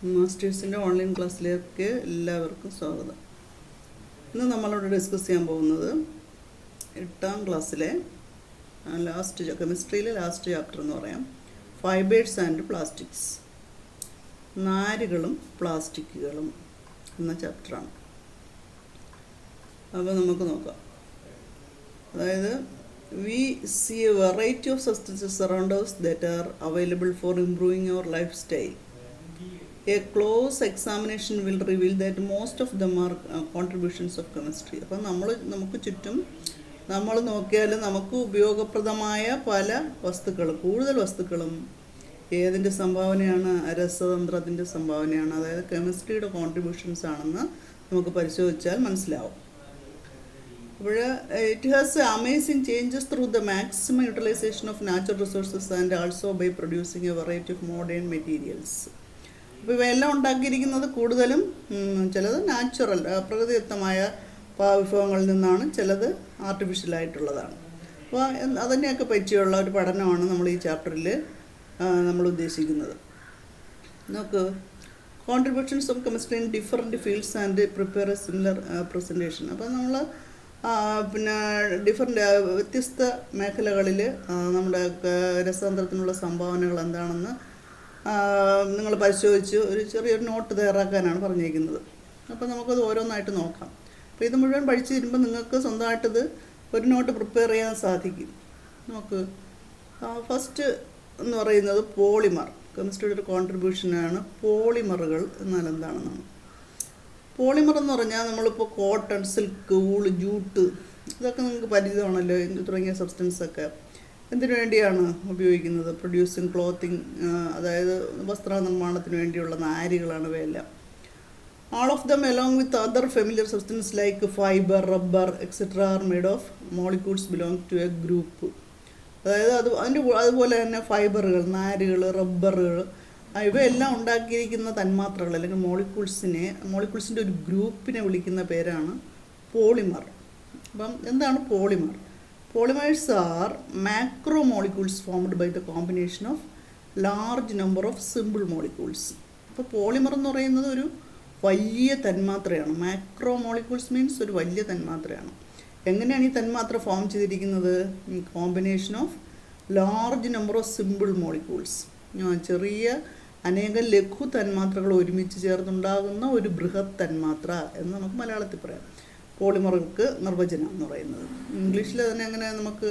മാസ്റ്റേഴ്സിൻ്റെ online ക്ലാസ്സിലേക്ക് എല്ലാവർക്കും സ്വാഗതം. ഇന്ന് നമ്മളിവിടെ ഡിസ്കസ് ചെയ്യാൻ പോകുന്നത് 8ാം ക്ലാസ്സിലെ കെമിസ്ട്രിയിലെ ലാസ്റ്റ് ചാപ്റ്റർ എന്ന് പറയാം, ഫൈബേഴ്സ് ആൻഡ് പ്ലാസ്റ്റിക്സ്, നാരുകളും പ്ലാസ്റ്റിക്കുകളും എന്ന ചാപ്റ്ററാണ്. അപ്പോൾ നമുക്ക് നോക്കാം. അതായത് we see a variety of substances around us that are available for improving our lifestyle. A close examination will reveal that most of them are contributions of chemistry. അപ്പം നമുക്ക് ചുറ്റും നമ്മൾ നോക്കിയാൽ നമുക്ക് ഉപയോഗപ്രദമായ പല വസ്തുക്കളും, കൂടുതൽ വസ്തുക്കളും ഏതിൻ്റെ സംഭാവനയാണ്? രസതന്ത്രത്തിൻ്റെ സംഭാവനയാണ്. അതായത് കെമിസ്ട്രിയുടെ കോൺട്രിബ്യൂഷൻസ് ആണെന്ന് നമുക്ക് പരിശോധിച്ചാൽ മനസ്സിലാവും. അപ്പോൾ it has amazing changes through the maximum utilisation of natural resources and also by producing a variety of modern materials. അപ്പോൾ ഇവയെല്ലാം ഉണ്ടാക്കിയിരിക്കുന്നത് കൂടുതലും ചിലത് നാച്ചുറൽ പ്രകൃതിദത്തമായ വിഭവങ്ങളിൽ നിന്നാണ്, ചിലത് ആർട്ടിഫിഷ്യലായിട്ടുള്ളതാണ്. അപ്പോൾ അതിനെയൊക്കെ പറ്റിയുള്ള ഒരു പഠനമാണ് നമ്മൾ ഈ ചാപ്റ്ററിൽ നമ്മൾ ഉദ്ദേശിക്കുന്നത്. നമുക്ക് contributions of chemistry in different fields and prepare A similar presentation. അപ്പോൾ നമ്മൾ വ്യത്യസ്ത മേഖലകളിൽ നമ്മുടെ രസതന്ത്രത്തിനുള്ള സംഭാവനകൾ എന്താണെന്ന് നിങ്ങൾ പരിശോധിച്ച് ഒരു ചെറിയൊരു നോട്ട് തയ്യാറാക്കാനാണ് പറഞ്ഞിരിക്കുന്നത്. അപ്പോൾ നമുക്കത് ഓരോന്നായിട്ട് നോക്കാം. അപ്പോൾ ഇത് മുഴുവൻ പഠിച്ചു തരുമ്പോൾ നിങ്ങൾക്ക് സ്വന്തമായിട്ടത് ഒരു നോട്ട് പ്രിപ്പയർ ചെയ്യാൻ സാധിക്കും. നമുക്ക് ഫസ്റ്റ് എന്ന് പറയുന്നത് പോളിമർ. കെമിസ്ട്രിയുടെ ഒരു കോൺട്രിബ്യൂഷനാണ് പോളിമറുകൾ. എന്നാൽ എന്താണെന്നാണ് പോളിമർ എന്ന് പറഞ്ഞാൽ? നമ്മളിപ്പോൾ കോട്ടൺ, സിൽക്ക്, വൂള്, ജൂട്ട് ഇതൊക്കെ നിങ്ങൾക്ക് പരിചിതമാണല്ലോ. തുടങ്ങിയ സബ്സ്റ്റൻസൊക്കെ എന്തിനു വേണ്ടിയാണ് ഉപയോഗിക്കുന്നത്? പ്രൊഡ്യൂസിങ് ക്ലോത്തിങ്, അതായത് വസ്ത്രനിർമ്മാണത്തിന് വേണ്ടിയുള്ള നാരുകളാണ് ഇവയെല്ലാം. All of them along with other familiar substance like fibre, rubber etcetera are made of molecules belong to a group. അതായത് അതുപോലെ തന്നെ ഫൈബറുകൾ, നാരുകൾ, റബ്ബറുകൾ ഇവയെല്ലാം ഉണ്ടാക്കിയിരിക്കുന്ന തന്മാത്രകൾ അല്ലെങ്കിൽ മോളിക്യൂൾസിൻ്റെ ഒരു ഗ്രൂപ്പിനെ വിളിക്കുന്ന പേരാണ് പോളിമർ. അപ്പം എന്താണ് polymer? Polymers are macromolecules formed by the combination of large number of simple molecules. അപ്പോൾ പോളിമർ എന്ന് പറയുന്നത് ഒരു വലിയ തന്മാത്രയാണ്. മാക്രോമോളിക്യൂൾസ് മീൻസ് ഒരു വലിയ തന്മാത്രയാണ്. എങ്ങനെയാണ് ഈ തന്മാത്ര ഫോം ചെയ്തിരിക്കുന്നത്? Combination of large number of simple molecules, ചെറിയ അനേകം ലഘു തന്മാത്രകൾ ഒരുമിച്ച് ചേർന്നുണ്ടാകുന്ന ഒരു ബൃഹത് തന്മാത്ര എന്ന് നമുക്ക് മലയാളത്തിൽ പറയാം. പോളിമറുകൾക്ക് നിർവചനം എന്ന് പറയുന്നത് ഇംഗ്ലീഷിൽ തന്നെ അങ്ങനെ നമുക്ക്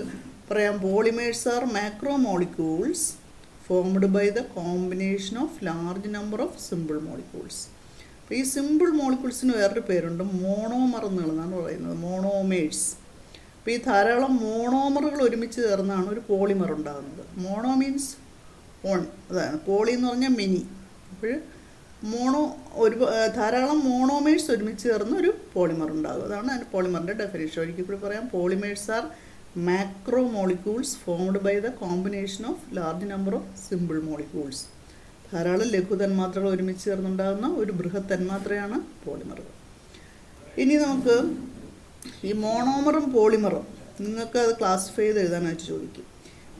പറയാം. Polymers are macromolecules formed by the combination of large number of simple molecules. അപ്പോൾ ഈ സിമ്പിൾ മോളിക്യൂൾസിന് വേറൊരു പേരുണ്ട്, മോണോമർ എന്നുള്ളതാണ് പറയുന്നത്, മോണോമേഴ്സ്. അപ്പോൾ ഈ ധാരാളം മോണോമറുകൾ ഒരുമിച്ച് ചേർന്നാണ് ഒരു പോളിമർ ഉണ്ടാകുന്നത്. മോണോ മീൻസ് ഓൺ, അതാണ്. പോളി എന്ന് പറഞ്ഞാൽ മെനി. അപ്പോൾ ധാരാളം മോണോമേഴ്സ് ഒരുമിച്ച് ചേർന്ന് ഒരു പോളിമർ ഉണ്ടാകും. അതാണ് അതിൻ്റെ പോളിമറിൻ്റെ ഡെഫിനിഷൻ. ഒരിക്കൽ കൂടി പറയാം, polymers are macromolecules formed by the combination of large number of simple molecules. ധാരാളം ലഘു തന്മാത്രകൾ ഒരുമിച്ച് ചേർന്നുണ്ടാകുന്ന ഒരു ബൃഹത് തന്മാത്രയാണ് പോളിമറുകൾ. ഇനി നമുക്ക് ഈ മോണോമറും പോളിമറും നിങ്ങൾക്ക് അത് ക്ലാസിഫൈ ചെയ്ത് എഴുതാനായിട്ട് ചോദിക്കും.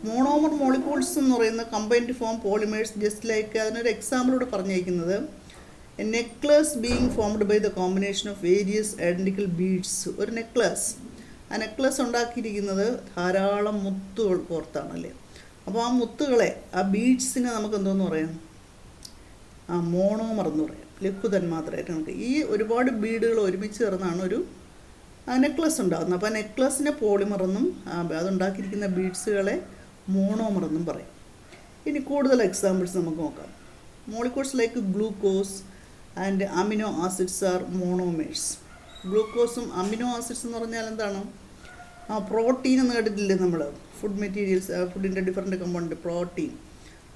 മോണോമർ മോളിക്യൂൾസ് എന്ന് പറയുന്ന combined form polymers just like, അതിനൊരു എക്സാമ്പിളോട് പറഞ്ഞിരിക്കുന്നത് a necklace being formed by the combination of various identical beads. ഒരു നെക്ലസ്, ആ നെക്ലസ് ഉണ്ടാക്കിയിരിക്കുന്നത് ധാരാളം മുത്തുകൾ കോർത്താണല്ലേ. അപ്പോൾ ആ മുത്തുകളെ, ആ ബീഡ്സിനെ നമുക്ക് എന്തോന്ന് പറയാം? മോണോമർ എന്ന് പറയാം, ലഘു തന്മാത്രയായിട്ട്. നമുക്ക് ഈ ഒരുപാട് ബീഡുകൾ ഒരുമിച്ച് ചേർന്നാണ് ഒരു നെക്ലസ് ഉണ്ടാകുന്നത്. അപ്പോൾ ആ നെക്ലസിനെ പോളിമർ എന്നും അതുണ്ടാക്കിയിരിക്കുന്ന ബീഡ്സുകളെ മോണോമർ എന്നും പറയും. ഇനി കൂടുതൽ എക്സാമ്പിൾസ് നമുക്ക് നോക്കാം. Molecules like glucose and amino acids are monomers. ഗ്ലൂക്കോസും അമിനോ ആസിഡ്സ് എന്ന് പറഞ്ഞാൽ എന്താണ്? പ്രോട്ടീൻ എന്ന് കേട്ടിട്ടില്ലേ നമ്മൾ? ഫുഡ് മെറ്റീരിയൽസ്, ഫുഡിൻ്റെ ഡിഫറെൻറ്റ് കമ്പോണൻറ്റ് പ്രോട്ടീൻ.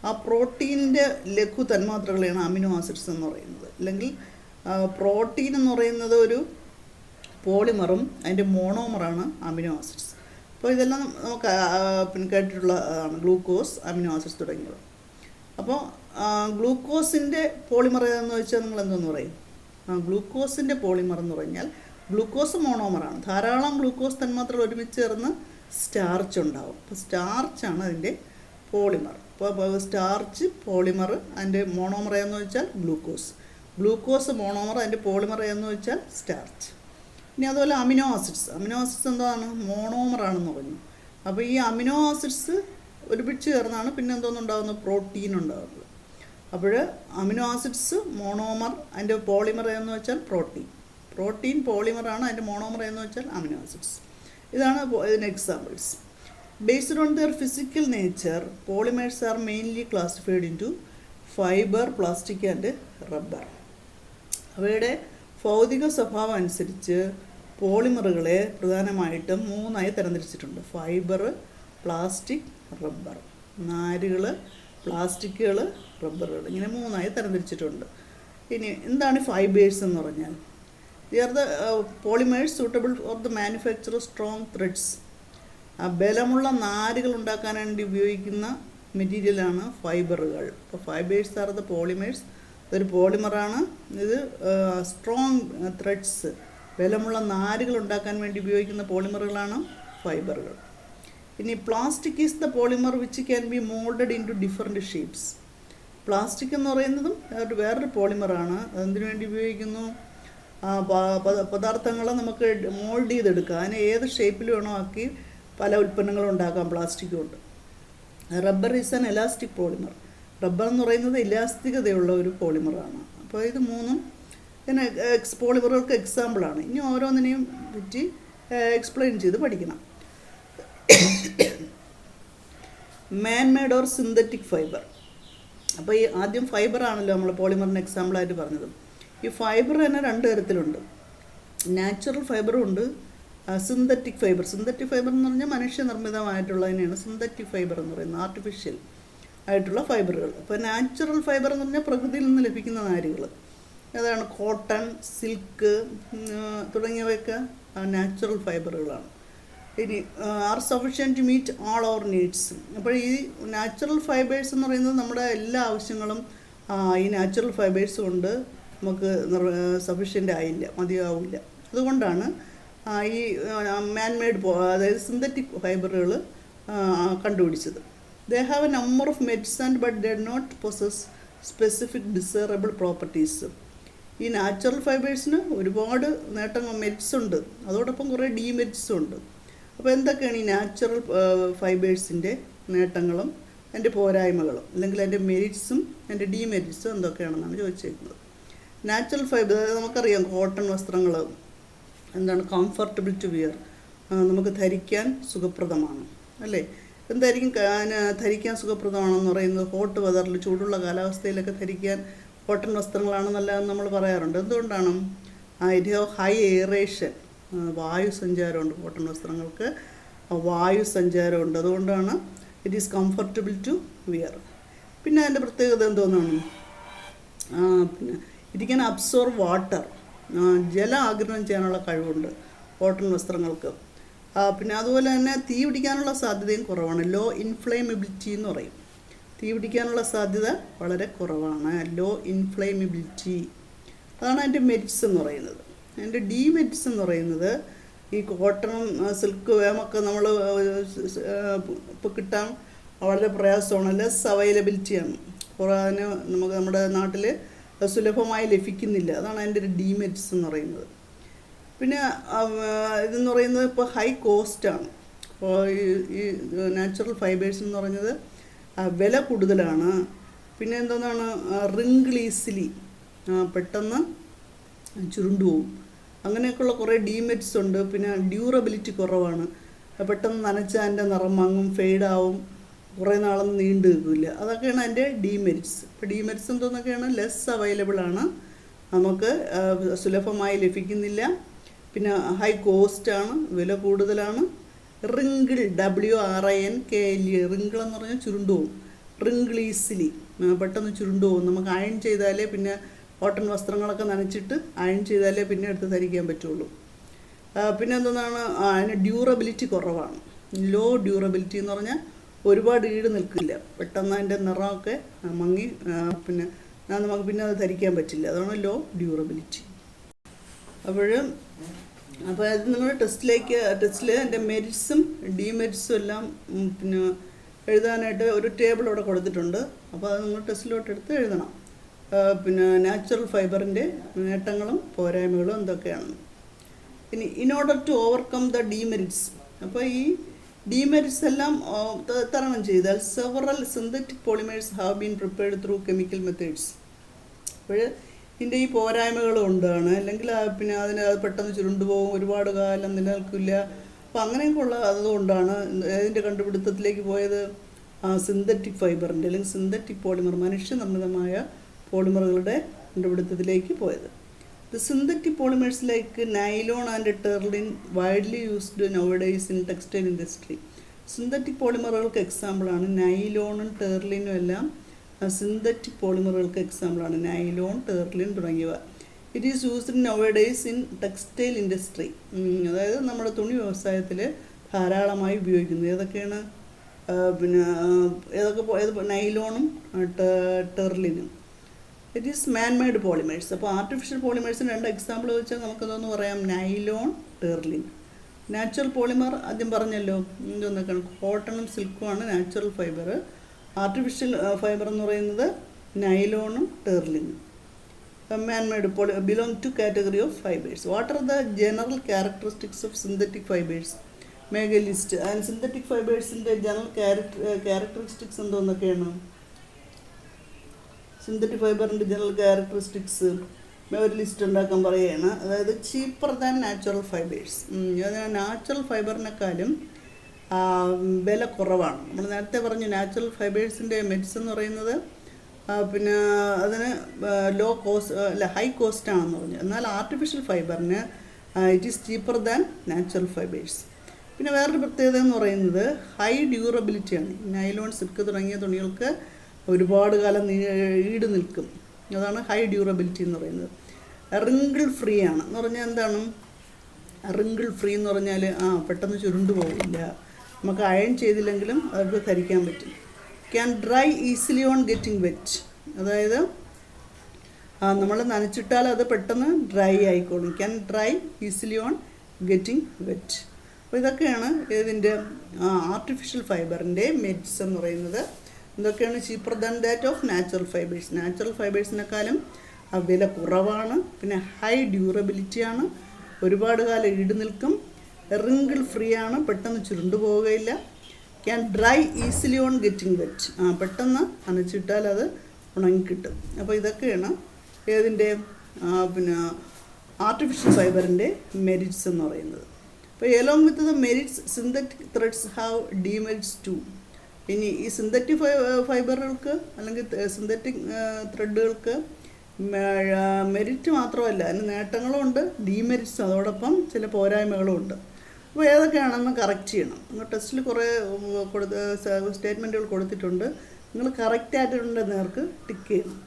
ആ പ്രോട്ടീനിൻ്റെ ലഘു തന്മാത്രകളെയാണ് അമിനോ ആസിഡ്സ് എന്ന് പറയുന്നത്. അല്ലെങ്കിൽ പ്രോട്ടീൻ എന്ന് പറയുന്നത് ഒരു പോളിമറും അതിൻ്റെ മോണോമറാണ് അമിനോ ആസിഡ്സ്. അപ്പോൾ ഇതെല്ലാം നമുക്ക് കേട്ടിട്ടുള്ളതാണ്, ഗ്ലൂക്കോസ്, അമിനോ ആസിഡ്സ് തുടങ്ങിയവ. അപ്പോൾ ഗ്ലൂക്കോസിൻ്റെ പോളിമർ ഏതെന്ന് വെച്ചാൽ നിങ്ങൾ എന്തെന്ന് പറയും? ഗ്ലൂക്കോസിൻ്റെ പോളിമർ എന്ന് പറഞ്ഞാൽ ഗ്ലൂക്കോസ് മോണോമറാണ്. ധാരാളം ഗ്ലൂക്കോസ് തന്മാത്രകൾ ഒരുമിച്ച് ചേർന്ന് സ്റ്റാർച്ച് ഉണ്ടാവും. അപ്പോൾ സ്റ്റാർച്ചാണ് അതിൻ്റെ പോളിമർ. അപ്പോൾ സ്റ്റാർച്ച് പോളിമർ, അതിൻ്റെ മോണോമർ എന്ന് വെച്ചാൽ ഗ്ലൂക്കോസ് മോണോമർ, അതിൻ്റെ പോളിമർ എന്ന് വെച്ചാൽ സ്റ്റാർച്ച്. ഇനി അതുപോലെ അമിനോ ആസിഡ്സ് എന്താണ്? മോണോമറാണെന്ന് പറഞ്ഞു. അപ്പോൾ ഈ അമിനോ ആസിഡ്സ് ഒരുമിച്ച് ചേർന്നാണ് പിന്നെ എന്തോന്നുണ്ടാകുന്നത്? പ്രോട്ടീൻ ഉണ്ടാകുന്നത്. അപ്പോൾ അമിനോ ആസിഡ്സ് മോണോമർ, അതിൻ്റെ പോളിമർ എന്ന് വെച്ചാൽ പ്രോട്ടീൻ പോളിമറാണ്, അതിൻ്റെ മോണോമർ എന്ന് വെച്ചാൽ അമിനോ ആസിഡ്സ്. ഇതാണ് ഇതിന് examples. Based on their physical nature, polymers are mainly classified into fibre, plastic and rubber. അവയുടെ ഭൗതിക സ്വഭാവം അനുസരിച്ച് പോളിമറുകളെ പ്രധാനമായിട്ടും 3ആയി തരംതിരിച്ചിട്ടുണ്ട്. Fibre, plastic, rubber. നാരുകൾ, പ്ലാസ്റ്റിക്കുകൾ, റബ്ബറുകൾ, ഇങ്ങനെ 3ആയി തരംതിരിച്ചിട്ടുണ്ട്. ഇനി എന്താണ് ഫൈബേഴ്സ് എന്ന് പറഞ്ഞാൽ? They are the polymers suitable for the manufacture of strong threads. ബലമുള്ള നാരുകൾ ഉണ്ടാക്കാൻ വേണ്ടി ഉപയോഗിക്കുന്ന മെറ്റീരിയലാണ് ഫൈബറുകൾ. അപ്പോൾ ഫൈബേഴ്സ് ആർ ദ പോളിമേഴ്സ്. ഇതൊരു പോളിമറാണ്. ഇത് സ്ട്രോങ് ത്രെഡ്സ്, ബലമുള്ള നാരുകൾ ഉണ്ടാക്കാൻ വേണ്ടി ഉപയോഗിക്കുന്ന പോളിമറുകളാണ് ഫൈബറുകൾ. ഇനി plastic is the polymer which can be moulded into different shapes. Plastic എന്ന് പറയുന്നതും വേറൊരു പോളിമറാണ്. അതെന്തിനു വേണ്ടി ഉപയോഗിക്കുന്നു? പദാർത്ഥങ്ങളെ നമുക്ക് മോൾഡ് ചെയ്തെടുക്കാം. അതിനെ ഏത് ഷേപ്പിൽ വേണോ ആക്കി പല ഉൽപ്പന്നങ്ങളും ഉണ്ടാക്കാം പ്ലാസ്റ്റിക് കൊണ്ട്. Rubber is an elastic polymer. Rubber എന്ന് പറയുന്നത് ഇലാസ്തികതയുള്ള ഒരു പോളിമറാണ്. അപ്പോൾ ഇത് 3ഉം പിന്നെ പോളിമറുകൾക്ക് എക്സാമ്പിളാണ്. ഇനി ഓരോന്നിനെയും പറ്റി എക്സ്പ്ലെയിൻ ചെയ്ത് പഠിക്കണം. മാൻ മെയ്ഡ് ഓർ സിന്തറ്റിക് ഫൈബർ. അപ്പോൾ ഈ ആദ്യം ഫൈബർ ആണല്ലോ നമ്മൾ പോളിമറിന് എക്സാമ്പിളായിട്ട് പറഞ്ഞത്. ഈ ഫൈബർ തന്നെ 2 തരത്തിലുണ്ട്. നാച്ചുറൽ ഫൈബറും ഉണ്ട്, സിന്തറ്റിക് ഫൈബർ എന്ന് പറഞ്ഞാൽ മനുഷ്യനിർമ്മിതമായിട്ടുള്ളതിനെയാണ് സിന്തറ്റിക് ഫൈബർ എന്ന് പറയുന്നത്, ആർട്ടിഫിഷ്യൽ ആയിട്ടുള്ള ഫൈബറുകൾ. അപ്പോൾ നാച്ചുറൽ ഫൈബർ എന്ന് പറഞ്ഞാൽ പ്രകൃതിയിൽ നിന്ന് ലഭിക്കുന്ന നാരുകൾ. അതാണ് കോട്ടൺ, സിൽക്ക് തുടങ്ങിയവയൊക്കെ നാച്ചുറൽ ഫൈബറുകളാണ്. ഇനി are sufficient to meet all our needs. അപ്പോൾ ഈ നാച്ചുറൽ ഫൈബേഴ്സ് എന്ന് പറയുന്നത് നമ്മുടെ എല്ലാ ആവശ്യങ്ങളും ഈ നാച്ചുറൽ ഫൈബേഴ്സ് കൊണ്ട് നമുക്ക് സഫിഷ്യൻ്റ് ആയില്ല, മതിയാവില്ല. അതുകൊണ്ടാണ് ഈ മാൻ മെയ്ഡ് അതായത് സിന്തറ്റിക് ഫൈബറുകൾ കണ്ടുപിടിച്ചത്. They have a number of merits and but they not possess specific desirable properties. ഈ നാച്ചുറൽ ഫൈബേഴ്സിന് ഒരുപാട് മെറിറ്റ്സ് ഉണ്ട്, അതോടൊപ്പം കുറേ ഡീമെറിറ്റ്സും ഉണ്ട്. അപ്പോൾ എന്തൊക്കെയാണ് ഈ നാച്ചുറൽ ഫൈബേഴ്സിൻ്റെ നേട്ടങ്ങളും അതിൻ്റെ പോരായ്മകളും, അല്ലെങ്കിൽ അതിൻ്റെ മെറിറ്റ്സും അതിൻ്റെ ഡീമെറിറ്റ്സും എന്തൊക്കെയാണെന്നാണ് ചോദിച്ചേക്കുന്നത്. നാച്ചുറൽ ഫൈബർ നമുക്കറിയാം, കോട്ടൺ വസ്ത്രങ്ങൾ എന്താണ്? കംഫർട്ടബിൾ ടു വിയർ, നമുക്ക് ധരിക്കാൻ സുഖപ്രദമാണ്, അല്ലേ? എന്തായിരിക്കും ധരിക്കാൻ സുഖപ്രദമാണെന്ന് പറയുന്നത്? ഹോട്ട് വെതറിൽ, ചൂടുള്ള കാലാവസ്ഥയിലൊക്കെ ധരിക്കാൻ കോട്ടൺ വസ്ത്രങ്ങളാണ് നല്ലതെന്ന് നമ്മൾ പറയാറുണ്ട്. എന്തുകൊണ്ടാണ്? ഇറ്റ് ഹാവ് ഹൈ എയറേഷൻ, വായു സഞ്ചാരമുണ്ട്. കോട്ടൺ വസ്ത്രങ്ങൾക്ക് വായു സഞ്ചാരമുണ്ട്, അതുകൊണ്ടാണ് it is comfortable to wear. പിന്നെ അതിൻ്റെ പ്രത്യേകത എന്തോന്നാണ്? പിന്നെ ഇറ്റ് ക്യാൻ അബ്സോർബ് വാട്ടർ, ജലം ആഗിരണം ചെയ്യാനുള്ള കഴിവുണ്ട് കോട്ടൺ വസ്ത്രങ്ങൾക്ക്. പിന്നെ അതുപോലെ തന്നെ തീ പിടിക്കാനുള്ള സാധ്യതയും കുറവാണ്. ലോ ഇൻഫ്ലേമബിലിറ്റി എന്ന് പറയും. തീ പിടിക്കാനുള്ള സാധ്യത വളരെ കുറവാണ്, ലോ ഇൻഫ്ലേമബിലിറ്റി. അതാണ് അതിൻ്റെ മെറിറ്റ്സ് എന്ന് പറയുന്നത്. അതിൻ്റെ ഡീമെറിറ്റ്സ് എന്ന് പറയുന്നത് ഈ കോട്ടണും സിൽക്ക് വേമൊക്കെ നമ്മൾ ഇപ്പോൾ കിട്ടാൻ വളരെ പ്രയാസമാണ്, ലെസ് അവൈലബിലിറ്റിയാണ്. അതിന് നമുക്ക് നമ്മുടെ നാട്ടിൽ സുലഭമായി ലഭിക്കുന്നില്ല. അതാണ് അതിൻ്റെ ഒരു ഡീമെറിറ്റ്സ് എന്ന് പറയുന്നത്. പിന്നെ ഇതെന്ന് പറയുന്നത് ഇപ്പോൾ ഹൈ കോസ്റ്റാണ്. അപ്പോൾ ഈ നാച്ചുറൽ ഫൈബേഴ്സ് എന്ന് പറഞ്ഞത് വില കൂടുതലാണ്. പിന്നെ എന്താണ്? റിങ്കിൾ ഈസിലി, പെട്ടെന്ന് ചുരുണ്ടു പോവും. അങ്ങനെയൊക്കെയുള്ള കുറേ ഡീമെറിറ്റ്സ് ഉണ്ട്. പിന്നെ ഡ്യൂറബിലിറ്റി കുറവാണ്, പെട്ടെന്ന് നനച്ചാൽ അതിൻ്റെ നിറം മങ്ങും, ഫെയ്ഡാവും, കുറേ നാളൊന്നും നീണ്ടു നിൽക്കില്ല. അതൊക്കെയാണ് അതിൻ്റെ ഡീമെറിറ്റ്സ്. ഇപ്പോൾ ഡീമെറിറ്റ്സ് എന്തോന്നൊക്കെയാണ്? ലെസ് അവൈലബിളാണ്, നമുക്ക് സുലഭമായി ലഭിക്കുന്നില്ല. പിന്നെ ഹൈ കോസ്റ്റാണ്, വില കൂടുതലാണ്. റിങ്കിൾ, WRINKLE, റിങ്കിൾ എന്ന് പറഞ്ഞാൽ ചുരുണ്ടു പോവും. റിങ്കിൾ ഈസിലി, പെട്ടെന്ന് ചുരുണ്ടു പോകും. നമുക്ക് അയൺ ചെയ്താലേ, പിന്നെ കോട്ടൺ വസ്ത്രങ്ങളൊക്കെ നനച്ചിട്ട് അയൺ ചെയ്താലേ പിന്നെ എടുത്ത് ധരിക്കാൻ പറ്റുള്ളൂ. പിന്നെ എന്താണ്? അതിന് ഡ്യൂറബിലിറ്റി കുറവാണ്. ലോ ഡ്യൂറബിലിറ്റി എന്ന് പറഞ്ഞാൽ ഒരുപാട് ഈട് നിൽക്കില്ല, പെട്ടെന്ന് അതിൻ്റെ നിറമൊക്കെ മങ്ങി പിന്നെ നമുക്ക് പിന്നെ അത് ധരിക്കാൻ പറ്റില്ല. അതാണ് ലോ ഡ്യൂറബിലിറ്റി. അപ്പോൾ അത് നിങ്ങൾ ടെസ്റ്റിൽ എൻ്റെ മെറിറ്റ്സും ഡീമെറിറ്റ്സും എല്ലാം പിന്നെ എഴുതാനായിട്ട് ഒരു ടേബിൾ ഇവിടെ കൊടുത്തിട്ടുണ്ട്. അപ്പോൾ അത് നിങ്ങൾ ടെസ്റ്റിലോട്ട് എടുത്ത് എഴുതണം. പിന്നെ നാച്ചുറൽ ഫൈബറിൻ്റെ നേട്ടങ്ങളും പോരായ്മകളും എന്തൊക്കെയാണെന്ന്. ഇനി in order to overcome the demerits, അപ്പോൾ ഈ ഡീമെറിറ്റ്സ് എല്ലാം തരണം ചെയ്താൽ several synthetic polymers have been prepared through chemical methods. അപ്പോൾ ഇതിൻ്റെ ഈ പോരായ്മകളും ഉണ്ടാണ്, അല്ലെങ്കിൽ പിന്നെ അത് പെട്ടെന്ന് ചുരുണ്ടുപോകും, ഒരുപാട് കാലം നിലനിൽക്കില്ല. അപ്പോൾ അങ്ങനെയൊക്കെ ഉള്ള അതുകൊണ്ടാണ് ഇതിൻ്റെ കണ്ടുപിടുത്തത്തിലേക്ക് പോയത് സിന്തറ്റിക് ഫൈബറിൻ്റെ അല്ലെങ്കിൽ സിന്തറ്റിക് പോളിമർ, മനുഷ്യനിർമ്മിതമായ പോളിമറുകളുടെ കണ്ടുപിടുത്തത്തിലേക്ക് പോയത്. The synthetic polymers like nylon and terling widely used nowadays in textile industry. Synthetic പോളിമറുകൾക്ക് എക്സാമ്പിളാണ് നൈലോണും ടെർലിനും എല്ലാം. സിന്തറ്റിക് പോളിമറുകൾക്ക് എക്സാമ്പിളാണ് നൈലോൺ, ടെർലിൻ തുടങ്ങിയവ. It is used nowadays in textile industry. അതായത് നമ്മുടെ തുണി വ്യവസായത്തിൽ ധാരാളമായി ഉപയോഗിക്കുന്നത് ഏതൊക്കെയാണ്? പിന്നെ ഏതൊക്കെ നൈലോണും ടെർലിനും. It is man made polymers. അപ്പോൾ ആർട്ടിഫിഷ്യൽ പോളിമേഴ്സിന് രണ്ട് എക്സാമ്പിൾ വെച്ചാൽ നമുക്കെന്തോന്ന് പറയാം? Nylon, Terylene. നാച്ചുറൽ പോളിമർ ആദ്യം പറഞ്ഞല്ലോ, എന്തൊക്കെയാണ്? കോട്ടണും സിൽക്കുമാണ് നാച്ചുറൽ ഫൈബർ. ആർട്ടിഫിഷ്യൽ ഫൈബർ എന്ന് പറയുന്നത് നൈലോണും ടെർലിനും. Man made belong to category of fibres. What are the general characteristics of synthetic fibres? Make a list. And synthetic ഫൈബേഴ്സിൻ്റെ ജനറൽ ക്യാരക്ടറിസ്റ്റിക്സ് എന്തോന്നൊക്കെയാണ്? സിന്തറ്റിക് ഫൈബറിൻ്റെ ജനറൽ ക്യാരക്ടറിസ്റ്റിക്സ് ഒരു ലിസ്റ്റ് ഉണ്ടാക്കാൻ പറയുകയാണ്. അതായത് cheaper than natural fibres. Natural ഫൈബറിനെക്കാളും വില കുറവാണ്. നമ്മൾ നേരത്തെ പറഞ്ഞു നാച്ചുറൽ ഫൈബേഴ്സിൻ്റെ മെഡിസിൻ എന്ന് പറയുന്നത് പിന്നെ അതിന് ലോ കോസ്റ്റ് അല്ല ഹൈ കോസ്റ്റാണെന്ന് പറഞ്ഞു. എന്നാൽ ആർട്ടിഫിഷ്യൽ ഫൈബറിന് it is cheaper than natural fibres. പിന്നെ വേറൊരു പ്രത്യേകത എന്ന് പറയുന്നത് ഹൈ ഡ്യൂറബിലിറ്റിയാണ്. നൈലോൺ, സിൽക്ക് തുടങ്ങിയ തുണികൾക്ക് ഒരുപാട് കാലം ഈട് നിൽക്കും. അതാണ് ഹൈ ഡ്യൂറബിലിറ്റി എന്ന് പറയുന്നത്. റിങ്കിൾ ഫ്രീ ആണ് എന്ന് പറഞ്ഞാൽ എന്താണ്? റിങ്കിൾ ഫ്രീ എന്ന് പറഞ്ഞാൽ പെട്ടെന്ന് ചുരുണ്ടു പോകില്ല, നമുക്ക് അയൺ ചെയ്തില്ലെങ്കിലും അത് ധരിക്കാൻ പറ്റും. Can dry easily on getting wet, അതായത് നമ്മൾ നനച്ചിട്ടാൽ അത് പെട്ടെന്ന് ഡ്രൈ ആയിക്കോളും. Can dry easily on getting wet. അപ്പോൾ ഇതൊക്കെയാണ് ഇതിൻ്റെ ആർട്ടിഫിഷ്യൽ ഫൈബറിൻ്റെ മെരിറ്റ്സ് എന്ന് പറയുന്നത്. എന്തൊക്കെയാണ്? Cheaper than that of natural fibres. Natural ഫൈബേഴ്സിനെക്കാളും വില കുറവാണ്. പിന്നെ ഹൈ ഡ്യൂറബിലിറ്റിയാണ്, ഒരുപാട് കാലം ഈട് നിൽക്കും. റിങ്കിൾ ഫ്രീ ആണ്, പെട്ടെന്ന് ചുരുണ്ടു പോവുകയില്ല. Can dry easily on getting wet, പെട്ടെന്ന് നനച്ചിട്ടാൽ അത് ഉണങ്ങിക്കിട്ടും. അപ്പോൾ ഇതൊക്കെയാണ് ഏതിൻ്റെ പിന്നെ ആർട്ടിഫിഷ്യൽ ഫൈബറിൻ്റെ മെരിറ്റ്സ് എന്ന് പറയുന്നത്. അപ്പോൾ along with the merits synthetic threads have demerits too. ഇനി ഈ സിന്തറ്റിക് ഫൈബറുകൾക്ക് അല്ലെങ്കിൽ സിന്തറ്റിക് ത്രെഡുകൾക്ക് മെരിറ്റ് മാത്രമല്ല, അതിന് നേട്ടങ്ങളും ഉണ്ട്, ഡീമെരിറ്റ്സും അതോടൊപ്പം ചില പോരായ്മകളും ഉണ്ട്. അപ്പോൾ ഏതൊക്കെയാണെന്ന് കറക്റ്റ് ചെയ്യണം. നിങ്ങൾ ടെസ്റ്റിൽ കുറേ സ്റ്റേറ്റ്മെൻറ്റുകൾ കൊടുത്തിട്ടുണ്ട്, നിങ്ങൾ കറക്റ്റായിട്ടുള്ള നേർക്ക് ടിക്ക് ചെയ്യണം.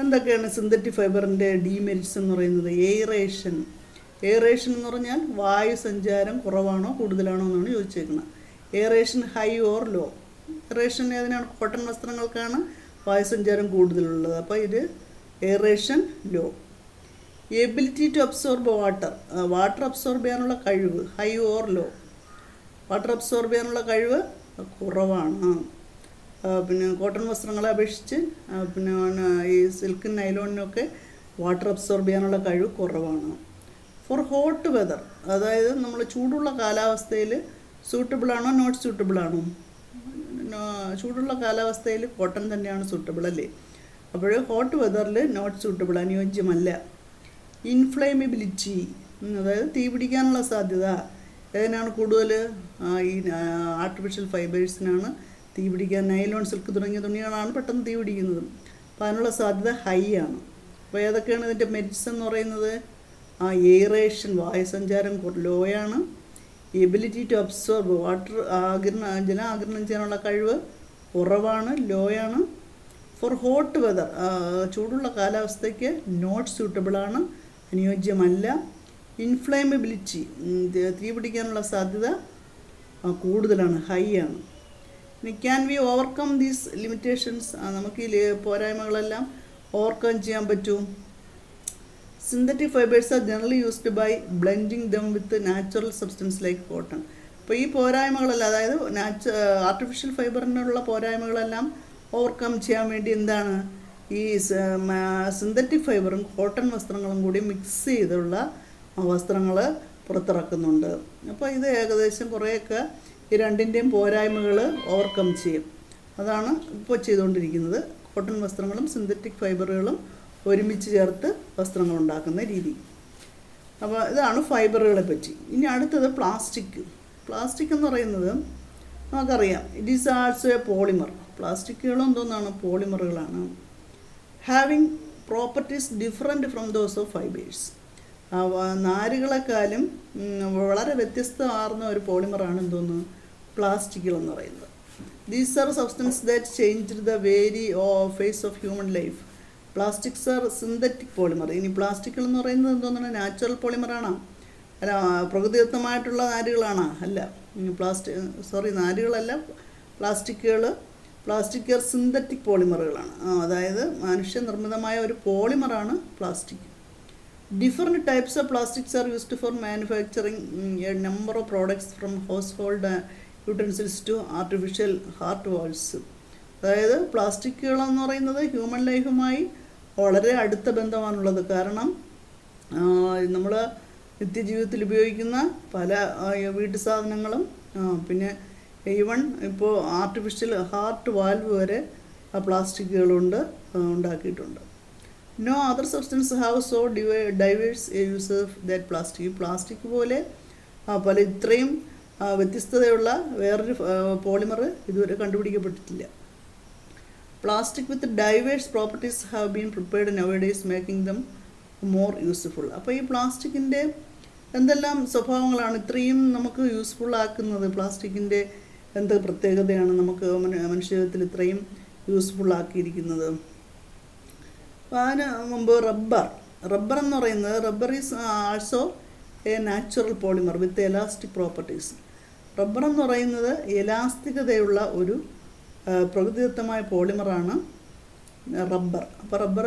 എന്തൊക്കെയാണ് സിന്തറ്റിക് ഫൈബറിൻ്റെ ഡീമെരിറ്റ്സ് എന്ന് പറയുന്നത്? എയറേഷൻ. എയറേഷൻ എന്ന് പറഞ്ഞാൽ വായു സഞ്ചാരം കുറവാണോ കൂടുതലാണോ എന്നാണ് ചോദിച്ചേക്കുന്നത്. Aeration high or low. Aeration ഏതിനാണ്? കോട്ടൺ വസ്ത്രങ്ങൾക്കാണ് വായുസഞ്ചാരം കൂടുതലുള്ളത്. അപ്പോൾ ഇത് aeration low. Ability to absorb water. Water absorb ചെയ്യാനുള്ള കഴിവ് high or low? Water absorb ചെയ്യാനുള്ള കഴിവ് കുറവാണ്. പിന്നെ കോട്ടൺ വസ്ത്രങ്ങളെ അപേക്ഷിച്ച് പിന്നെ ഈ സിൽക്കും നൈലോണിനൊക്കെ വാട്ടർ അബ്സോർബ് ചെയ്യാനുള്ള കഴിവ് കുറവാണ്. ഫോർ ഹോട്ട് വെതർ, അതായത് നമ്മൾ ചൂടുള്ള കാലാവസ്ഥയിൽ സൂട്ടബിളാണോ നോട്ട് സൂട്ടബിളാണോ? ചൂടുള്ള കാലാവസ്ഥയിൽ കോട്ടൺ തന്നെയാണ് സൂട്ടബിൾ അല്ലേ? അപ്പോൾ ഹോട്ട് വെതറിൽ നോട്ട് സൂട്ടബിൾ, അനുയോജ്യമല്ല. ഇൻഫ്ലേമബിലിറ്റി, അതായത് തീ പിടിക്കാനുള്ള സാധ്യത ഏതിനാണ് കൂടുതൽ? ഈ ആർട്ടിഫിഷ്യൽ ഫൈബേഴ്സിനാണ് തീ പിടിക്കാൻ. നൈലോൺ, സിൽക്ക് തുടങ്ങിയ തുണികളാണ് പെട്ടെന്ന് തീ പിടിക്കുന്നത്. അപ്പോൾ അതിനുള്ള സാധ്യത ഹൈ ആണ്. അപ്പോൾ ഏതൊക്കെയാണ് ഇതിൻ്റെ മെരിറ്റ്സ് എന്ന് പറയുന്നത്? എയറേഷൻ, വായുസഞ്ചാരം ലോയാണ്. എബിലിറ്റി ടു അബ്സോർബ്, വാട്ടർ ജലം ആഗിരണം ചെയ്യാനുള്ള കഴിവ് കുറവാണ്, ലോയാണ്. ഫോർ ഹോട്ട് വെതർ, ചൂടുള്ള കാലാവസ്ഥയ്ക്ക് നോട്ട് സൂട്ടബിളാണ്, അനുയോജ്യമല്ല. ഇൻഫ്ലേമബിലിറ്റി, തീ പിടിക്കാനുള്ള സാധ്യത കൂടുതലാണ്, ഹൈ ആണ്. ഇനി can we overcome these limitations, നമുക്ക് ഈ പോരായ്മകളെല്ലാം ഓവർകം ചെയ്യാൻ പറ്റും. Synthetic fibres are generally used by blending them with natural substance like cotton. അപ്പോൾ ഈ പോരായ്മകളെല്ലാം, അതായത് ആർട്ടിഫിഷ്യൽ ഫൈബറിനുള്ള പോരായ്മകളെല്ലാം ഓവർകം ചെയ്യാൻ വേണ്ടി എന്താണ് ഈ സിന്തറ്റിക് ഫൈബറും കോട്ടൺ വസ്ത്രങ്ങളും കൂടി മിക്സ് ചെയ്തുള്ള വസ്ത്രങ്ങൾ പുറത്തിറക്കുന്നുണ്ട്. അപ്പോൾ ഇത് ഏകദേശം കുറേയൊക്കെ ഈ രണ്ടിൻ്റെയും പോരായ്മകൾ ഓവർകം ചെയ്യും. അതാണ് ഇപ്പോൾ ചെയ്തുകൊണ്ടിരിക്കുന്നത്. കോട്ടൺ വസ്ത്രങ്ങളും സിന്തറ്റിക് ഫൈബറുകളും ഒരുമിച്ച് ചേർത്ത് വസ്ത്രങ്ങൾ ഉണ്ടാക്കുന്ന രീതി. അപ്പോൾ ഇതാണ് ഫൈബറുകളെ പറ്റി. ഇനി അടുത്തത് പ്ലാസ്റ്റിക്. പ്ലാസ്റ്റിക് എന്ന് പറയുന്നത് നമുക്കറിയാം, it is also a polymer. പ്ലാസ്റ്റിക്കുകളും എന്തോന്നാണ്? പോളിമറുകളാണ്. Having properties different from those of fibres. നാരുകളെക്കാളും വളരെ വ്യത്യസ്തമാർന്ന ഒരു പോളിമറാണ് എന്തോന്ന്? പ്ലാസ്റ്റിക്കുകൾ എന്ന് പറയുന്നത്. These are substance that change the very face of human life. Plastics are synthetic polymer. ഇനി പ്ലാസ്റ്റിക്കുകൾ എന്ന് പറയുന്നത് എന്തോന്നാണ്? നാച്ചുറൽ പോളിമറാണോ? അല്ല, പ്രകൃതിദത്തമായിട്ടുള്ള നാരുകളാണോ? അല്ല, നാരുകളല്ല. പ്ലാസ്റ്റിക്കുകൾ സിന്തറ്റിക് പോളിമറുകളാണ്. അതായത് മനുഷ്യനിർമ്മിതമായ ഒരു പോളിമറാണ് plastic. Different types of plastics are used for manufacturing a number of products from household utensils to artificial heart walls. അതായത് പ്ലാസ്റ്റിക്കുകളെന്ന് പറയുന്നത് ഹ്യൂമൻ ലൈഫുമായി വളരെ അടുത്ത ബന്ധമാണുള്ളത്. കാരണം നമ്മൾ നിത്യജീവിതത്തിൽ ഉപയോഗിക്കുന്ന പല വീട്ടു സാധനങ്ങളും, പിന്നെ ഈവൺ ഇപ്പോൾ ആർട്ടിഫിഷ്യൽ ഹാർട്ട് വാൽവ് വരെ പ്ലാസ്റ്റിക്കുകളുണ്ട് ഉണ്ടാക്കിയിട്ടുണ്ട്. No other substance have so diverse use of that plastic. Plastic പോലെ പല ഇത്രയും വ്യത്യസ്തതയുള്ള വേറൊരു പോളിമർ ഇതുവരെ കണ്ടുപിടിക്കപ്പെട്ടിട്ടില്ല. Plastic with diverse properties have been prepared nowadays making them more useful. അപ്പോൾ ഈ പ്ലാസ്റ്റിക്കിൻ്റെ എന്തെല്ലാം സ്വഭാവങ്ങളാണ് ഇത്രയും നമുക്ക് യൂസ്ഫുൾ ആക്കുന്നത്? പ്ലാസ്റ്റിക്കിൻ്റെ എന്ത് പ്രത്യേകതയാണ് നമുക്ക് മനുഷ്യജീവിതത്തിൽ ഇത്രയും യൂസ്ഫുൾ ആക്കിയിരിക്കുന്നത്? അപ്പോൾ അതിന് മുമ്പ് റബ്ബർ എന്ന് പറയുന്നത്, rubber is also A natural polymer with elastic properties. Rubber എന്ന് പറയുന്നത് എലാസ്തികതയുള്ള ഒരു പ്രകൃതിദത്തമായ പോളിമറാണ് റബ്ബർ. അപ്പോൾ റബ്ബർ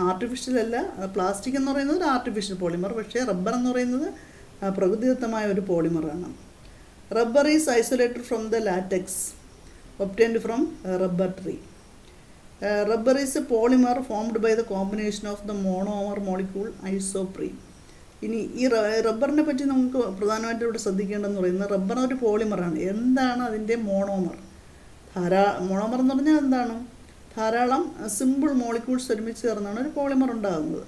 ആർട്ടിഫിഷ്യൽ അല്ല. പ്ലാസ്റ്റിക് എന്ന് പറയുന്നത് ഒരു ആർട്ടിഫിഷ്യൽ പോളിമർ, പക്ഷേ റബ്ബർ എന്ന് പറയുന്നത് പ്രകൃതിദത്തമായ ഒരു പോളിമറാണ്. Rubber is isolated from the latex obtained from rubber tree. Rubber is a polymer formed by the combination of the monomer molecule isoprene. ഇനി ഈ റബ്ബറിനെ പറ്റി നമുക്ക് പ്രധാനമായിട്ടും ഇവിടെ ശ്രദ്ധിക്കേണ്ടതെന്ന് പറയുന്നത്, റബ്ബർ ഒരു പോളിമറാണ്. എന്താണ് അതിൻ്റെ മോണോമർ? മോണോമർ എന്ന് പറഞ്ഞാൽ എന്താണ്? ധാരാളം സിമ്പിൾ മോളിക്യൂൾസ് ഒരുമിച്ച് ചേർന്നാണ് ഒരു പോളിമർ ഉണ്ടാകുന്നത്.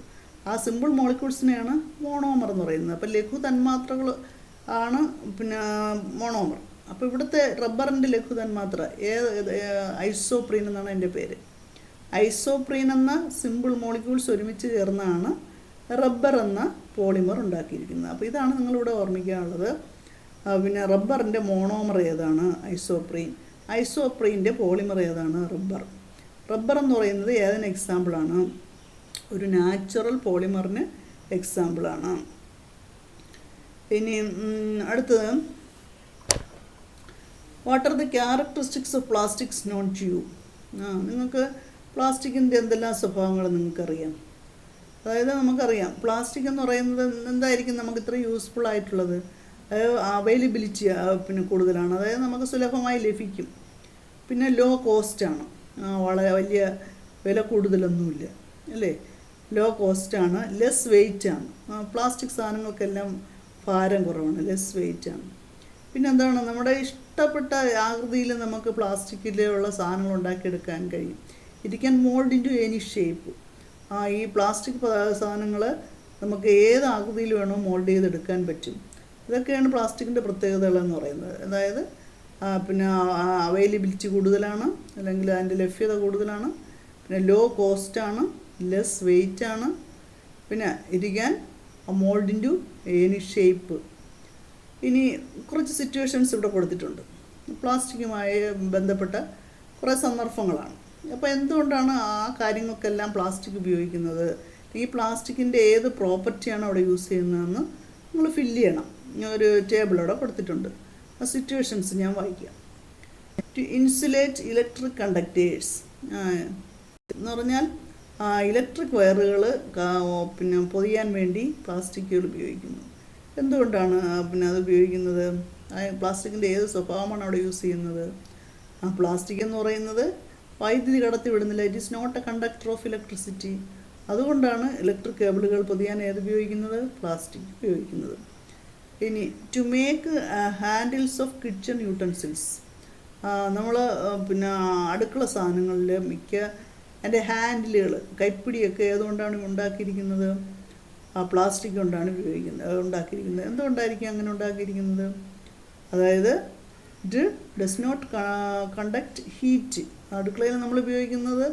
ആ സിമ്പിൾ മോളിക്യൂൾസിനെയാണ് മോണോമർ എന്ന് പറയുന്നത്. അപ്പോൾ ലഘു തന്മാത്രകൾ ആണ് പിന്നെ മോണോമർ. അപ്പോൾ ഇവിടുത്തെ റബ്ബറിൻ്റെ ലഘു തന്മാത്ര ഐസോപ്രീൻ എന്നാണ് അതിൻ്റെ പേര്. ഐസോപ്രീൻ എന്ന സിമ്പിൾ മോളിക്യൂൾസ് ഒരുമിച്ച് ചേർന്നാണ് റബ്ബർ എന്ന പോളിമർ ഉണ്ടാക്കിയിരിക്കുന്നത്. അപ്പോൾ ഇതാണ് നിങ്ങളിവിടെ ഓർമ്മിക്കാനുള്ളത്. പിന്നെ റബ്ബറിൻ്റെ മോണോമർ ഏതാണ്? ഐസോപ്രീൻ്റെ പോളിമർ ഏതാണ്? റബ്ബർ എന്ന് പറയുന്നത് ഏതിന് എക്സാമ്പിളാണ്? ഒരു നാച്ചുറൽ പോളിമറിന് എക്സാമ്പിളാണ്. ഇനി അടുത്തത്, what are the characteristics of plastics known to you? നിങ്ങൾക്ക് പ്ലാസ്റ്റിക്കിൻ്റെ എന്തെല്ലാം സ്വഭാവങ്ങൾ നിങ്ങൾക്കറിയാം? അതായത് നമുക്കറിയാം പ്ലാസ്റ്റിക് എന്ന് പറയുന്നത് എന്തായിരിക്കും നമുക്ക് ഇത്ര യൂസ്ഫുൾ ആയിട്ടുള്ളത്? അവൈലബിലിറ്റി പിന്നെ കൂടുതലാണ്. അതായത് നമുക്ക് സുലഭമായി ലഭിക്കും. പിന്നെ ലോ കോസ്റ്റാണ്, വളരെ വലിയ വില കൂടുതലൊന്നുമില്ല അല്ലേ. ലോ കോസ്റ്റാണ്, ലെസ് വെയിറ്റാണ്. പ്ലാസ്റ്റിക് സാധനങ്ങൾക്കെല്ലാം ഭാരം കുറവാണ്, ലെസ് വെയിറ്റാണ്. പിന്നെ എന്താണ്, നമ്മുടെ ഇഷ്ടപ്പെട്ട ആകൃതിയിൽ നമുക്ക് പ്ലാസ്റ്റിക്കിലുള്ള സാധനങ്ങൾ ഉണ്ടാക്കിയെടുക്കാൻ കഴിയും. It can mould into any shape. ഈ പ്ലാസ്റ്റിക് സാധനങ്ങൾ നമുക്ക് ഏത് ആകൃതിയിൽ വേണോ മോൾഡ് ചെയ്തെടുക്കാൻ പറ്റും. ഇതൊക്കെയാണ് പ്ലാസ്റ്റിക്കിൻ്റെ പ്രത്യേകതകളെന്ന് പറയുന്നത്. അതായത് പിന്നെ അവൈലബിലിറ്റി കൂടുതലാണ്, അല്ലെങ്കിൽ അതിൻ്റെ ലഭ്യത കൂടുതലാണ്. പിന്നെ ലോ കോസ്റ്റാണ്, ലെസ് വെയിറ്റാണ്. പിന്നെ it can mould into any shape. ഇനി കുറച്ച് സിറ്റുവേഷൻസ് ഇവിടെ കൊടുത്തിട്ടുണ്ട്. പ്ലാസ്റ്റിക്കുമായി ബന്ധപ്പെട്ട കുറേ സന്ദർഭങ്ങളാണ്. അപ്പോൾ എന്തുകൊണ്ടാണ് ആ കാര്യങ്ങൾക്കെല്ലാം പ്ലാസ്റ്റിക് ഉപയോഗിക്കുന്നത്? ഈ പ്ലാസ്റ്റിക്കിൻ്റെ ഏത് പ്രോപ്പർട്ടിയാണ് അവിടെ യൂസ് ചെയ്യുന്നതെന്ന് നിങ്ങൾ ഫില്ല് ചെയ്യണം. ഒരു ടേബിൾ അവിടെ കൊടുത്തിട്ടുണ്ട്. ആ സിറ്റുവേഷൻസ് ഞാൻ വായിക്കാം. ടു ഇൻസുലേറ്റ് ഇലക്ട്രിക് കണ്ടക്ടേഴ്സ് എന്ന് പറഞ്ഞാൽ ഇലക്ട്രിക് വയറുകൾ പിന്നെ പൊതിയാൻ വേണ്ടി പ്ലാസ്റ്റിക്കുകൾ ഉപയോഗിക്കുന്നു. എന്തുകൊണ്ടാണ് പിന്നെ അത് ഉപയോഗിക്കുന്നത്? പ്ലാസ്റ്റിക്കിൻ്റെ ഏത് സ്വഭാവമാണ് അവിടെ യൂസ് ചെയ്യുന്നത്? പ്ലാസ്റ്റിക് എന്ന് പറയുന്നത് വൈദ്യുതി കടത്തി വിടുന്നില്ല. It is not a conductor of electricity. അതുകൊണ്ടാണ് ഇലക്ട്രിക് കേബിളുകൾ പൊതിയാൻ ഏത് ഉപയോഗിക്കുന്നത്? പ്ലാസ്റ്റിക് ഉപയോഗിക്കുന്നത്. ഇനി to make handles of kitchen utensils. നമ്മൾ പിന്നെ അടുക്കള സാധനങ്ങളിൽ മിക്ക അതിൻ്റെ ഹാൻഡിലുകൾ, കൈപ്പിടിയൊക്കെ ഏതുകൊണ്ടാണ് ഉണ്ടാക്കിയിരിക്കുന്നത്? പ്ലാസ്റ്റിക് കൊണ്ടാണ് ഉണ്ടാക്കിയിരിക്കുന്നത്. എന്തുകൊണ്ടായിരിക്കും അങ്ങനെ ഉണ്ടാക്കിയിരിക്കുന്നത്? അതായത് it does not conduct heat. അടുക്കളയിൽ നമ്മൾ ഉപയോഗിക്കുന്നത്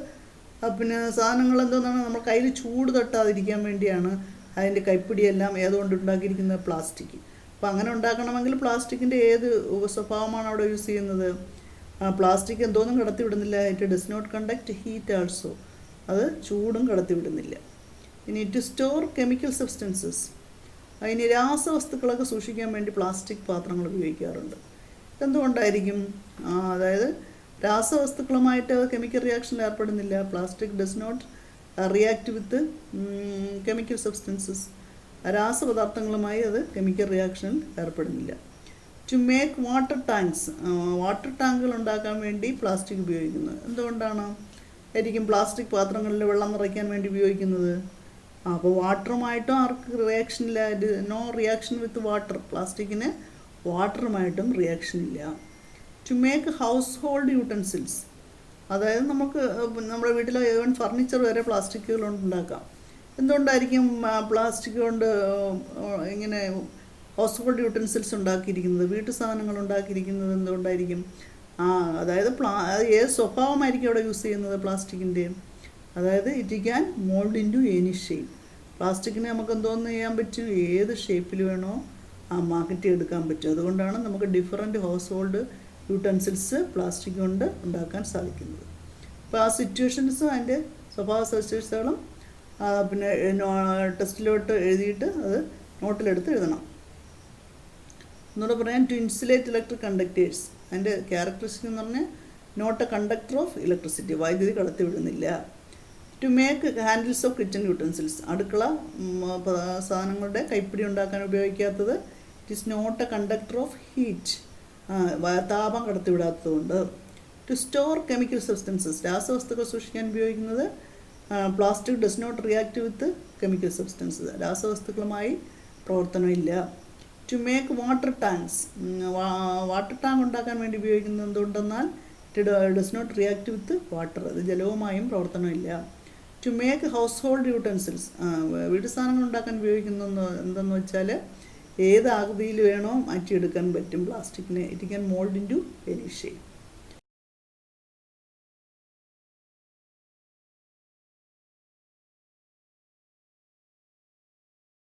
പിന്നെ സാധനങ്ങൾ എന്തോന്നാണ്, നമ്മൾ കയ്യിൽ ചൂട് തട്ടാതിരിക്കാൻ വേണ്ടിയാണ് അതിൻ്റെ കൈപ്പിടിയെല്ലാം ഏതുകൊണ്ട് ഉണ്ടാക്കിയിരിക്കുന്നത്? പ്ലാസ്റ്റിക്. അപ്പോൾ അങ്ങനെ ഉണ്ടാക്കണമെങ്കിൽ പ്ലാസ്റ്റിക്കിൻ്റെ ഏത് സ്വഭാവമാണ് അവിടെ യൂസ് ചെയ്യുന്നത്? പ്ലാസ്റ്റിക് എന്തോന്നും കടത്തി വിടുന്നില്ല. It does not conduct heat also. അത് ചൂടും കടത്തി വിടുന്നില്ല. ഇനി ടു സ്റ്റോർ കെമിക്കൽ സബ്സ്റ്റൻസസ്. അതിന് രാസവസ്തുക്കളൊക്കെ സൂക്ഷിക്കാൻ വേണ്ടി പ്ലാസ്റ്റിക് പാത്രങ്ങൾ ഉപയോഗിക്കാറുണ്ട്. എന്തുകൊണ്ടായിരിക്കും? അതായത് രാസവസ്തുക്കളുമായിട്ട് കെമിക്കൽ റിയാക്ഷനിൽ ഏർപ്പെടുന്നില്ല. Plastic does not react with chemical substances. രാസപദാർത്ഥങ്ങളുമായി അത് കെമിക്കൽ റിയാക്ഷനിൽ ഏർപ്പെടുന്നില്ല. To make water tanks. Water ടാങ്കുകൾ ഉണ്ടാക്കാൻ വേണ്ടി പ്ലാസ്റ്റിക് ഉപയോഗിക്കുന്നത്. എന്തുകൊണ്ടാണ് ആയിരിക്കും പ്ലാസ്റ്റിക് പാത്രങ്ങളിൽ വെള്ളം നിറയ്ക്കാൻ വേണ്ടി ഉപയോഗിക്കുന്നത്? അപ്പോൾ വാട്ടറുമായിട്ടും ആർക്ക് റിയാക്ഷനില്ല? No reaction with water. പ്ലാസ്റ്റിക്കിന് വാട്ടറുമായിട്ടും റിയാക്ഷനില്ല. To make household utensils. അതായത് നമുക്ക് നമ്മുടെ വീട്ടിലെ ഈവൻ ഫർണിച്ചർ വരെ പ്ലാസ്റ്റിക്കുകൾ കൊണ്ട് ഉണ്ടാക്കാം. എന്തുകൊണ്ടായിരിക്കും പ്ലാസ്റ്റിക് കൊണ്ട് ഇങ്ങനെ ഹൗസ് ഹോൾഡ് യൂട്ടൻസിൽസ് ഉണ്ടാക്കിയിരിക്കുന്നത്? വീട്ടു സാധനങ്ങൾ ഉണ്ടാക്കിയിരിക്കുന്നത് എന്തുകൊണ്ടായിരിക്കും? അതായത് ഏത് സ്വഭാവമായിരിക്കും അവിടെ യൂസ് ചെയ്യുന്നത് പ്ലാസ്റ്റിക്കിൻ്റെ? അതായത് it can mould into any shape. പ്ലാസ്റ്റിക്കിനെ നമുക്ക് എന്തോന്ന് ചെയ്യാൻ പറ്റും? ഏത് ഷേപ്പിൽ വേണോ മാറ്റി എടുക്കാൻ പറ്റും. അതുകൊണ്ടാണ് നമുക്ക് different house hold utensils plastic കൊണ്ട് ഉണ്ടാക്കാൻ സാധിക്കുന്നത്. അപ്പോൾ ആ സിറ്റുവേഷൻസും അതിൻ്റെ സ്വഭാവ സവിശേഷതകളും പിന്നെ ടെസ്റ്റിലോട്ട് എഴുതിയിട്ട് അത് നോട്ടിലെടുത്ത് എഴുതണം. എന്നോട് പറയാൻ ടു ഇൻസുലേറ്റ് ഇലക്ട്രിക് കണ്ടക്ടേഴ്സ്. അതിൻ്റെ ക്യാരക്ടറിസ്റ്റിക് എന്ന് പറഞ്ഞാൽ not a conductor of electricity. വൈദ്യുതി കടത്തി വിടുന്നില്ല. To make handles of kitchen utensils. അടുക്കള സാധനങ്ങളുടെ കൈപ്പിടി ഉണ്ടാക്കാൻ ഉപയോഗിക്കാത്തത്. It is not a conductor of heat. താപം കടത്തിവിടാത്തതുകൊണ്ട്. To store chemical substances. രാസവസ്തുക്കൾ സൂക്ഷിക്കാൻ ഉപയോഗിക്കുന്നത്. Plastic does not react with chemical substances. രാസവസ്തുക്കളുമായി പ്രവർത്തനമില്ല. To make water tanks. Water tank ഉണ്ടാക്കാൻ വേണ്ടി ഉപയോഗിക്കുന്നത് എന്തുകൊണ്ടെന്നാൽ it does not react with water. അത് ജലവുമായും പ്രവർത്തനമില്ല. To make household utensils. വീട്ടു സാധനങ്ങൾ ഉണ്ടാക്കാൻ ഉപയോഗിക്കുന്നത് എന്തെന്ന് വെച്ചാൽ ഏത് ആകൃതിയിൽ വേണോ മാറ്റിയെടുക്കാൻ പറ്റും പ്ലാസ്റ്റിക്കിനെ. It can mould into any shape.